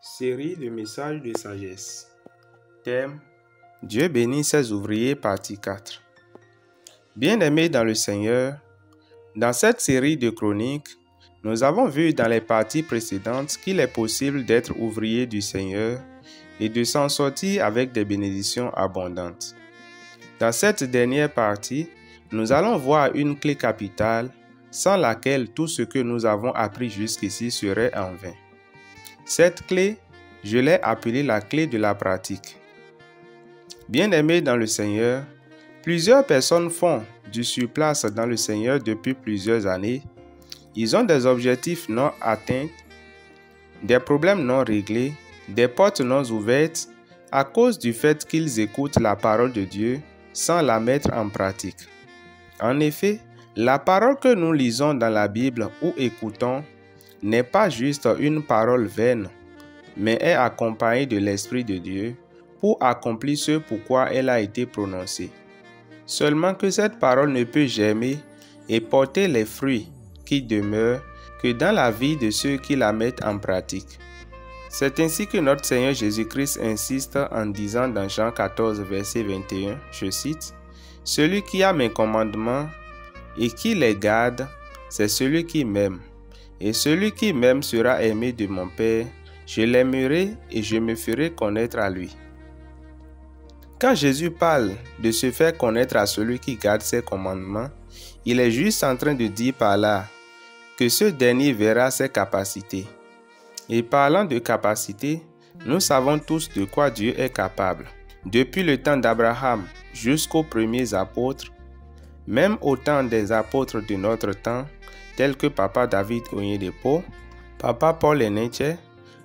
Série de messages de sagesse. Thème: Dieu bénit ses ouvriers, partie 4. Bien-aimés dans le Seigneur, dans cette série de chroniques, nous avons vu dans les parties précédentes qu'il est possible d'être ouvrier du Seigneur et de s'en sortir avec des bénédictions abondantes. Dans cette dernière partie, nous allons voir une clé capitale sans laquelle tout ce que nous avons appris jusqu'ici serait en vain. Cette clé, je l'ai appelée la clé de la pratique. Bien-aimés dans le Seigneur, plusieurs personnes font du surplace dans le Seigneur depuis plusieurs années. Ils ont des objectifs non atteints, des problèmes non réglés, des portes non ouvertes à cause du fait qu'ils écoutent la parole de Dieu sans la mettre en pratique. En effet, la parole que nous lisons dans la Bible ou écoutons n'est pas juste une parole vaine, mais est accompagnée de l'Esprit de Dieu pour accomplir ce pourquoi elle a été prononcée. Seulement que cette parole ne peut germer et porter les fruits qui demeurent que dans la vie de ceux qui la mettent en pratique. C'est ainsi que notre Seigneur Jésus-Christ insiste en disant dans Jean 14, verset 21, je cite, « Celui qui a mes commandements et qui les garde, c'est celui qui m'aime. Et celui qui m'aime sera aimé de mon Père, je l'aimerai et je me ferai connaître à lui. » Quand Jésus parle de se faire connaître à celui qui garde ses commandements, il est juste en train de dire par là que ce dernier verra ses capacités. Et parlant de capacités, nous savons tous de quoi Dieu est capable. Depuis le temps d'Abraham jusqu'aux premiers apôtres, même au temps des apôtres de notre temps, tels que Papa David Oyedepo, Papa Paul Enenche,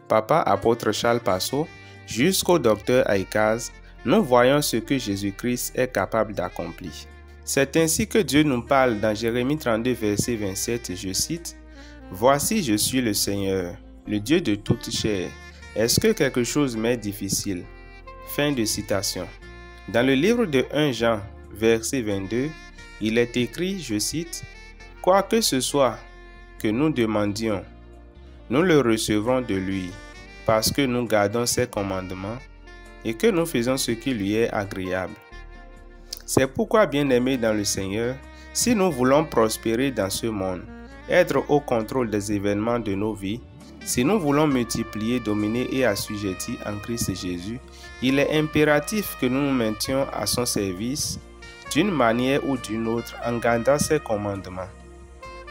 Papa apôtre Charles Passot, jusqu'au docteur Aikaz, nous voyons ce que Jésus-Christ est capable d'accomplir. C'est ainsi que Dieu nous parle dans Jérémie 32, verset 27, je cite, « Voici, je suis le Seigneur, le Dieu de toute chair. Est-ce que quelque chose m'est difficile ?» Fin de citation. Dans le livre de 1 Jean, verset 22, il est écrit, je cite, « Quoi que ce soit que nous demandions, nous le recevrons de lui, parce que nous gardons ses commandements et que nous faisons ce qui lui est agréable. » C'est pourquoi, bien-aimés dans le Seigneur, si nous voulons prospérer dans ce monde, être au contrôle des événements de nos vies, si nous voulons multiplier, dominer et assujettir en Christ Jésus, il est impératif que nous nous maintenions à son service d'une manière ou d'une autre en gardant ses commandements.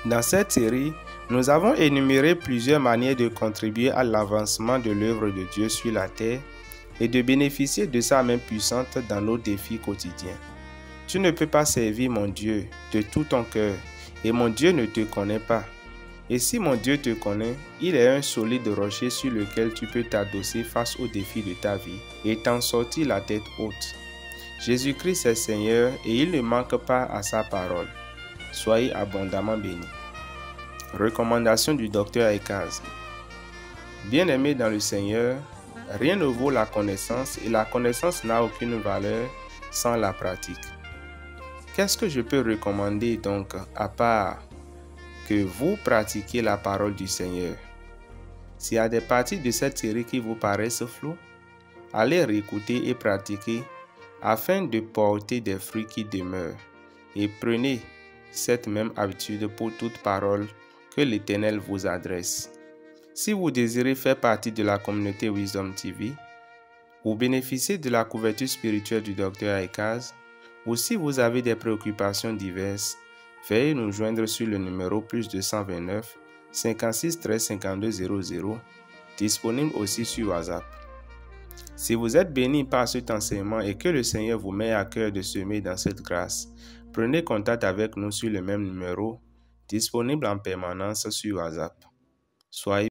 Dans cette série, nous avons énuméré plusieurs manières de contribuer à l'avancement de l'œuvre de Dieu sur la terre et de bénéficier de sa main puissante dans nos défis quotidiens. Tu ne peux pas servir mon Dieu de tout ton cœur et mon Dieu ne te connaît pas. Et si mon Dieu te connaît, il est un solide rocher sur lequel tu peux t'adosser face aux défis de ta vie et t'en sortir la tête haute. Jésus-Christ est Seigneur et il ne manque pas à sa parole. Soyez abondamment bénis. Recommandation du docteur Aikaz. Bien-aimé dans le Seigneur, rien ne vaut la connaissance et la connaissance n'a aucune valeur sans la pratique. Qu'est-ce que je peux recommander donc à part que vous pratiquiez la parole du Seigneur? S'il y a des parties de cette série qui vous paraissent floues, allez réécouter et pratiquer afin de porter des fruits qui demeurent. Et prenez cette même habitude pour toute parole que l'Éternel vous adresse. Si vous désirez faire partie de la communauté Wisdom TV, ou bénéficier de la couverture spirituelle du Dr Aikaz, ou si vous avez des préoccupations diverses, veuillez nous joindre sur le numéro +229 56 13 52 00, disponible aussi sur WhatsApp. Si vous êtes béni par cet enseignement et que le Seigneur vous met à cœur de semer dans cette grâce, prenez contact avec nous sur le même numéro, disponible en permanence sur WhatsApp. Soyez